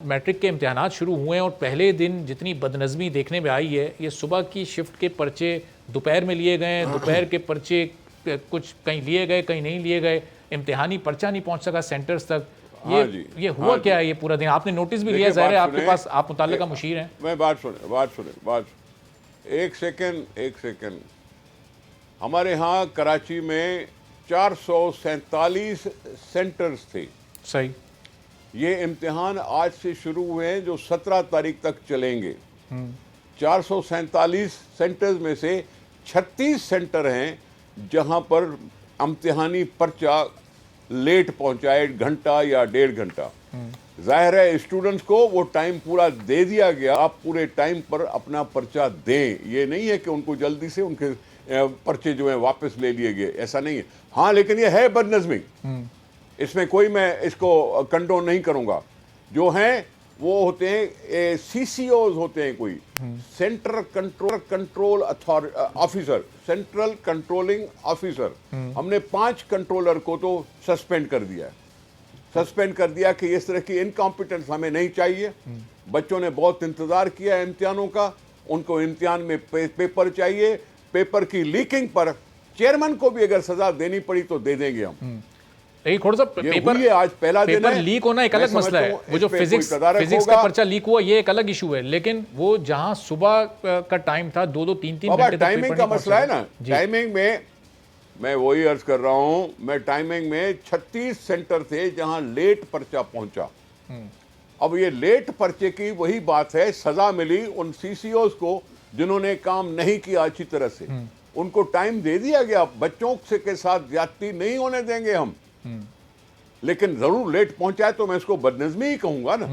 Matric के इम्तिहानात शुरू हुए हैं और पहले दिन जितनी बदनज़मी देखने में आई है, ये सुबह की शिफ्ट के पर्चे दोपहर में लिए गए, दोपहर के पर्चे कुछ कहीं लिए गए, कहीं नहीं लिए गए, इम्तिहानी पर्चा नहीं पहुंच सका सेंटर्स तक। ये हुआ क्या है ये पूरा दिन? आपने नोटिस भी लिया, ज़ाहिर है आपके पास, आप मुतल्लिका मुशीर हैं। मैं बात सुने एक सेकंड। हमारे यहाँ कराची में 447 सेंटर्स थे। सही। ये इम्तिहान आज से शुरू हुए हैं जो 17 तारीख तक चलेंगे। 447 सेंटर्स में से 36 सेंटर हैं जहां पर इम्तिहानी पर्चा लेट पहुंचा है, 1 घंटा या 1.5 घंटा। जाहिर है स्टूडेंट्स को वो टाइम पूरा दे दिया गया, आप पूरे टाइम पर अपना पर्चा दें। ये नहीं है कि उनको जल्दी से उनके पर्चे जो है वापस ले लिए गए, ऐसा नहीं है। हाँ, लेकिन ये है बदनज़मी, इसमें कोई मैं इसको कंडोन नहीं करूंगा। जो हैं वो होते हैं सीसीओज होते हैं, कोई central control officer, central controlling officer. हमने 5 कंट्रोलर को तो सस्पेंड कर दिया कि इस तरह की इनकॉम्पिटेंस हमें नहीं चाहिए। बच्चों ने बहुत इंतजार किया इम्तिहानों का, उनको इम्तिहान में पेपर चाहिए। पेपर की लीकिंग पर चेयरमैन को भी अगर सजा देनी पड़ी तो दे देंगे हम। थोड़ा सा पेपर आज पहला दिन है। लीक होना एक अलग मसला है, वो जो फिजिक्स का पर्चा लीक हुआ ये एक अलग इशू है, लेकिन वो जहां सुबह का टाइम था 2-2, 3-3 घंटे तक टाइमिंग का मसला है ना। टाइमिंग में मैं वही अर्ज कर रहा हूं, मैं टाइमिंग में 36 सेंटर थे जहां लेट पर्चा पहुंचा। अब ये लेट पर्चे की वही बात है, सजा मिली उन सीसीओज को जिन्होंने काम नहीं किया अच्छी तरह से। उनको टाइम दे दिया गया, बच्चों से के साथ ज्यादती नहीं होने देंगे हम, लेकिन जरूर लेट पहुंचा है तो मैं इसको बदनज़मी ही कहूंगा ना।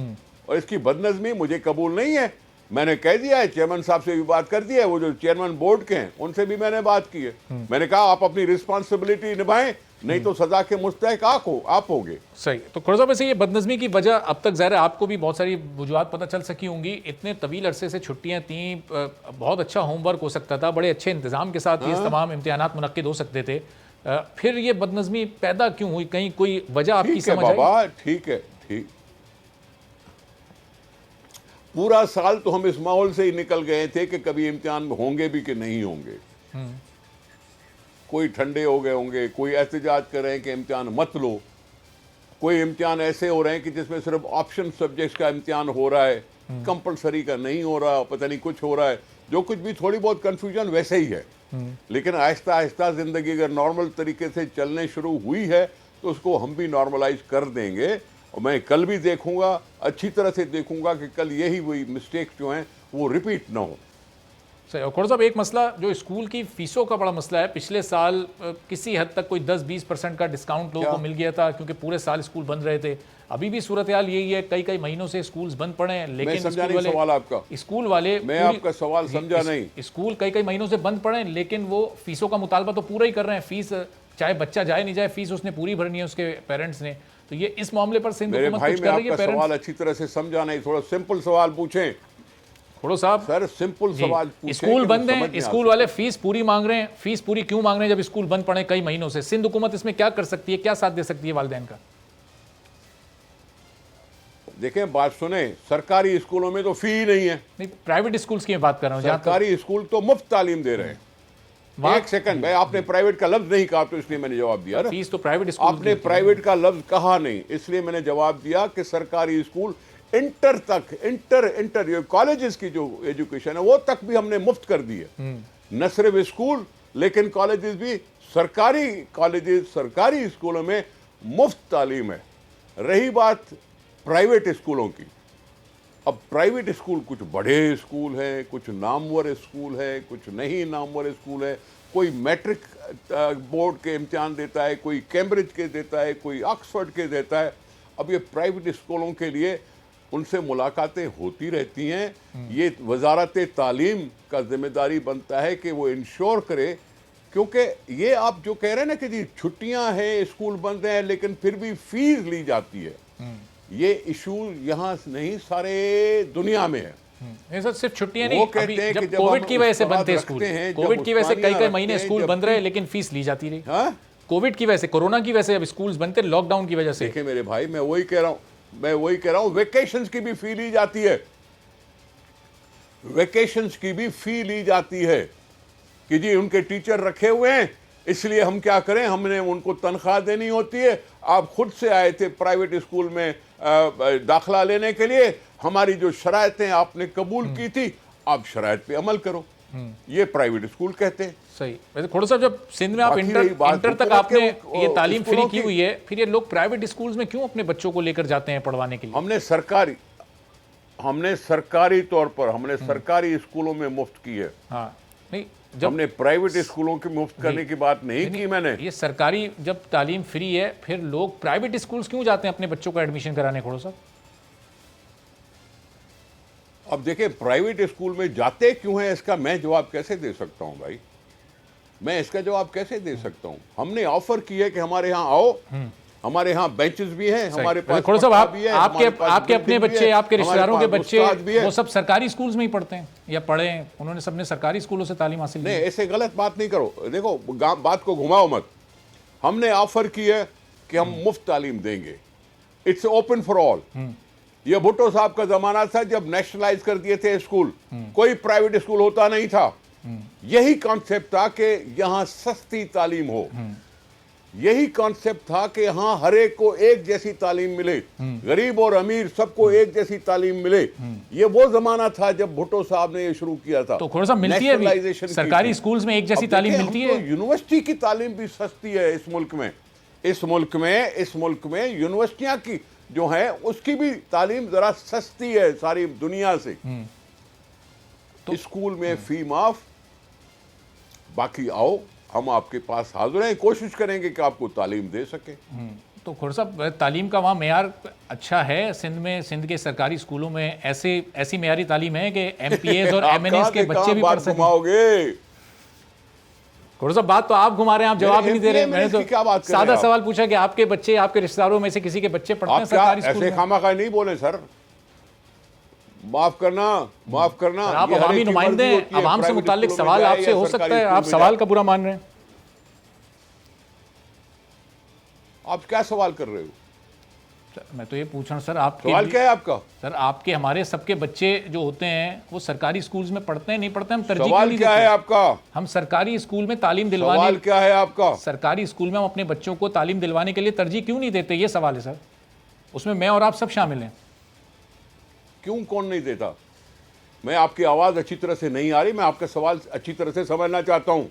और इसकी बदनज़मी मुझे कबूल नहीं है। मैंने कह दिया है, चेयरमैन साहब से भी बात कर दी है, वो जो चेयरमैन बोर्ड के हैं उनसे भी मैंने बात की है। मैंने कहा आप अपनी रिस्पांसिबिलिटी निभाएं, नहीं तो सजा के मुस्तहक आप होंगे। सही। तो खुर्जा वैसे ये बदनज़मी की वजह अब तक ज़ाहिर है आपको भी बहुत सारी वजूहात पता चल सकी होंगी। इतने तवील अरसे से छुट्टियां थी, बहुत अच्छा होमवर्क हो सकता था, बड़े अच्छे इंतजाम के साथ ये तमाम इम्तिहानात मुनक्किद हो सकते थे, फिर ये बदनज़मी पैदा क्यों हुई? कहीं कोई वजह आपकी समझ आई? बाबा ठीक है, ठीक। पूरा साल तो हम इस माहौल से ही निकल गए थे कि कभी इम्तिहान होंगे भी कि नहीं होंगे। कोई ठंडे हो गए होंगे, कोई एहतजाज कर रहे हैं कि इम्तिहान मत लो, कोई इम्तिहान ऐसे हो रहे हैं कि जिसमें सिर्फ ऑप्शन सब्जेक्ट्स का इम्तिहान हो रहा है, कंपलसरी का नहीं हो रहा, पता नहीं कुछ हो रहा है। जो कुछ भी थोड़ी बहुत कंफ्यूजन वैसे ही है, लेकिन आहिस्ता आहिस्ता जिंदगी अगर नॉर्मल तरीके से चलने शुरू हुई है तो उसको हम भी नॉर्मलाइज कर देंगे। और मैं कल भी देखूंगा, अच्छी तरह से देखूंगा कि कल यही वही मिस्टेक्स जो हैं वो रिपीट ना हो। सही। और खुर्जा साहब एक मसला जो स्कूल की फीसों का बड़ा मसला है, पिछले साल किसी हद तक कोई 10-20% का डिस्काउंट लोगों को मिल गया था क्योंकि पूरे साल स्कूल बंद रहे थे। अभी भी सूरत हाल यही है, कई महीनों से स्कूल्स बंद पड़े हैं, लेकिन स्कूल वाले मैं आपका सवाल समझा नहीं। स्कूल कई महीनों से बंद पड़े हैं, लेकिन वो फीसों का मुतालबा तो पूरा ही कर रहे हैं। फीस चाहे बच्चा जाए नहीं जाए, फीस उसने पूरी भरनी है उसके पेरेंट्स ने। तो ये इस मामले पर सिंध हुकूमत कुछ कर रही है? सवाल अच्छी तरह से समझा नहीं, थोड़ा सिंपल सवाल पूछें। खोड़ो साहब सर, सिंपल सवाल पूछें। स्कूल बंद हैं, स्कूल वाले फीस पूरी मांग रहे हैं। फीस पूरी क्यों मांग रहे हैं जब स्कूल बंद पड़े कई महीनों से? सिंध हुकूमत इसमें क्या कर सकती है, क्या साथ दे सकती है वालिदैन का? देखें, बात सुने, सरकारी स्कूलों में तो फी ही नहीं है। नहीं, प्राइवेट स्कूल्स की बात कर रहा हूं। सरकारी स्कूल तो मुफ्त तालीम दे रहे हैं। एक सेकंड भाई, आपने प्राइवेट का लफ्ज नहीं कहा तो इसलिए मैंने जवाब दिया ना। फीस तो प्राइवेट स्कूल, आपने प्राइवेट का लफ्ज कहा नहीं, इसलिए मैंने जवाब दिया कि सरकारी स्कूल इंटर तक, इंटर कॉलेजेस की जो एजुकेशन है वो तक भी हमने मुफ्त कर दी है। न सिर्फ स्कूल, लेकिन कॉलेजेस भी, सरकारी कॉलेजेस, सरकारी स्कूलों में मुफ्त तालीम है। रही बात प्राइवेट स्कूलों की, अब प्राइवेट स्कूल कुछ बड़े स्कूल हैं, कुछ नामवर स्कूल है, कुछ नहीं नामवर स्कूल है। कोई मैट्रिक बोर्ड के इम्तिहान देता है, कोई कैम्ब्रिज के देता है, कोई ऑक्सफोर्ड के देता है। अब ये प्राइवेट स्कूलों के लिए उनसे मुलाकातें होती रहती हैं। ये वजारत तालीम का जिम्मेदारी बनता है कि वो इंश्योर करे, क्योंकि ये आप जो कह रहे हैं ना कि जी छुट्टियां हैं, स्कूल बंद हैं, लेकिन फिर भी फीस ली जाती है, ये इशू यहाँ नहीं सारे दुनिया में है। सर सिर्फ छुट्टियां नहीं, कहते हैं कि कोविड की वजह से बंद थे स्कूल, कोविड की वजह से कई महीने स्कूल बंद रहे लेकिन फीस ली जाती रही। कोविड की वजह से, कोरोना की वजह से जब स्कूल्स बंद थे, लॉकडाउन की वजह से। देखिए मेरे भाई, मैं वही कह रहा हूँ, मैं वही कह रहा हूं, वेकेशंस की भी फी ली जाती है, वेकेशंस की भी फी ली जाती है कि जी उनके टीचर रखे हुए हैं, इसलिए हम क्या करें, हमने उनको तनख्वाह देनी होती है। आप खुद से आए थे प्राइवेट स्कूल में दाखला लेने के लिए, हमारी जो शरायतें आपने कबूल की थी, आप शरायत पे अमल करो। ये प्राइवेट स्कूल कहते हैं। सही। वैसे खोड़ साहब, जब सिंध में आप बाकी रही बात इंटर तक हुकूमत आपने के ये तालीम फ्री स्कूलों की की, हुई है, फिर ये लोग प्राइवेट स्कूल्स में क्यों अपने बच्चों को लेकर जाते हैं पढ़वाने के लिए? हमने सरकारी तौर पर हमने सरकारी स्कूलों में मुफ्त की है। हाँ, नहीं, जब हमने प्राइवेट स्कूलों की मुफ्त करने की बात नहीं की मैंने। ये सरकारी जब तालीम फ्री है, फिर लोग प्राइवेट स्कूल्स क्यों जाते हैं अपने बच्चों का एडमिशन कराने? खोड़ो साहब, अब देखें, प्राइवेट स्कूल में जाते क्यों हैं, इसका मैं जवाब कैसे दे सकता हूं भाई? मैं इसका जवाब कैसे दे सकता हूं? हमने ऑफर की है कि हमारे यहां आओ, हमारे यहां बेंचेस भी हैं, हमारे पास खोड़ो साहब, पक्का भी है, हमारे पास आपके अपने बिल्डिंग भी बच्चे, है, आपके हमारे रिश्तेदारों के पास बच्चे, उस्ताद भी है। वो सब सरकारी स्कूल्स में ही पढ़ते हैं या पढ़े हैं, उन्होंने सबने सरकारी स्कूलों से तालीम हासिल की नहीं, है। ऐसे गलत बात नहीं करो। देखो, बात को घुमाओ मत। हमने ऑफर की है कि हम मुफ्त तालीम देंगे, इट्स ओपन फॉर ऑल। ये भुट्टो साहब का जमाना था जब नेशनलाइज कर दिए थे स्कूल, कोई प्राइवेट स्कूल होता नहीं था। यही कॉन्सेप्ट था कि यहां सस्ती तालीम हो, यही कॉन्सेप्ट था कि यहां हर एक को एक जैसी तालीम मिले, गरीब और अमीर सबको एक जैसी तालीम मिले। ये वो जमाना था जब भुट्टो साहब ने ये शुरू किया था। तो खोड़ साहब, मिलती है अभी नेशनलाइजेशन की सरकारी थी। स्कूल्स में एक जैसी अब तालीम देखिए, मिलती हम है? तो यूनिवर्सिटी की तालीम भी सस्ती है इस मुल्क में। इस मुल्क में यूनिवर्सिटियां की जो है उसकी भी तालीम जरा सस्ती है सारी दुनिया से। तो स्कूल में फी माफ, बाकी आओ, हम आपके पास हाजिर हैं, कोशिश करेंगे कि आपको तालीम दे सके। तो खोड़ साहब, तालीम का वहाँ मेयार अच्छा है सिंध में? सिंध के सरकारी स्कूलों में ऐसी मेयारी तालीम है कि MPAs और MNAs के बच्चे भी पढ़ सकें? खोड़ साहब, बात तो आप घुमा रहे हैं, आप जवाब ही नहीं दे रहे। मैंने तो सादा सवाल पूछा कि आपके बच्चे, आपके रिश्तेदारों में से किसी के बच्चे पढ़ते हैं सरकारी स्कूल में? ऐसे खामखा नहीं बोले सर, माफ करना। आप अवामी नुमाइंदे हैं, अवाम से मुताल्लिक सवाल आपसे हो सकता है, आप सवाल का बुरा मान रहे हैं। आप क्या सवाल कर रहे हो? मैं तो ये पूछ रहा हूँ सर, आपके सवाल क्या है आपका? सर, आपके हमारे सबके बच्चे जो होते हैं वो सरकारी स्कूल्स में पढ़ते हैं, नहीं पढ़ते? हम तरजीह सवाल नहीं क्या देते? है आपका? हम सरकारी स्कूल में तालीम दिलवाने, सवाल क्या है आपका? सरकारी स्कूल में हम अपने बच्चों को तालीम दिलवाने के लिए तरजीह क्यों नहीं देते, ये सवाल है सर। उसमें मैं और आप सब शामिल हैं। क्यों, कौन नहीं देता? मैं, आपकी आवाज अच्छी तरह से नहीं आ रही, मैं आपका सवाल अच्छी तरह से समझना चाहता हूं।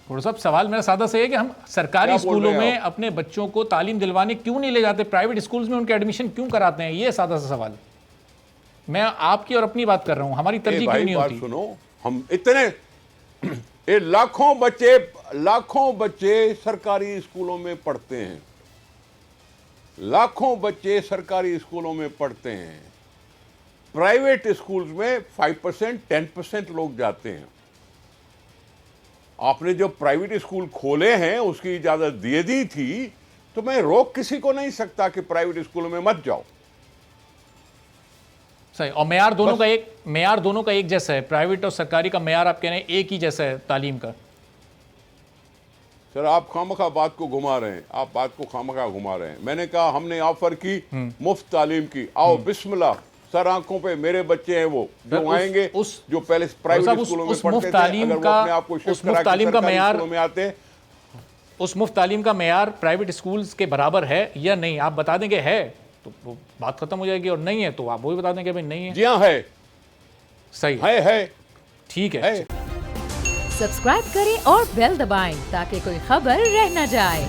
थोड़ा सा सवाल मेरा सादा से है कि हम सरकारी स्कूलों में अपने बच्चों को तालीम दिलवाने क्यों नहीं ले जाते, प्राइवेट स्कूल्स में उनके एडमिशन क्यों कराते हैं? ये सादा सा सवाल है। मैं आपकी और अपनी बात कर रहा हूं, हमारी तरजीह क्यों नहीं होती? सुनो, हम इतने लाखों बच्चे सरकारी स्कूलों में पढ़ते हैं, लाखों बच्चे सरकारी स्कूलों में पढ़ते हैं। प्राइवेट स्कूल्स में 5% 10% लोग जाते हैं। आपने जो प्राइवेट स्कूल खोले हैं उसकी इजाजत दे दी थी, तो मैं रोक किसी को नहीं सकता कि प्राइवेट स्कूलों में मत जाओ। सही। और मेयार दोनों का एक जैसा है, प्राइवेट और सरकारी का मेयार आप कह रहे हैं एक ही जैसा है तालीम का? सर, आप खामखा बात को घुमा रहे हैं, मैंने कहा हमने ऑफर की मुफ्त तालीम की, आओ बिस्मिल्लाह, सर आंखों पे मेरे बच्चे हैं वो जो आएंगे, जो पहले प्राइवेट स्कूलों में पढ़ते थे, अगर वो अपने आप को शिफ्ट करा के सरकारी स्कूलों में आते हैं। उस मुफ्त तालीम का मेयार प्राइवेट स्कूल्स के बराबर है या नहीं? आप बता देंगे है तो वो बात खत्म हो जाएगी, और नहीं है तो आप वो भी बता देंगे भाई नहीं है। जी हाँ है। सही है। ठीक है। सब्सक्राइब करें और बेल दबाएं ताकि कोई खबर रह न जाए।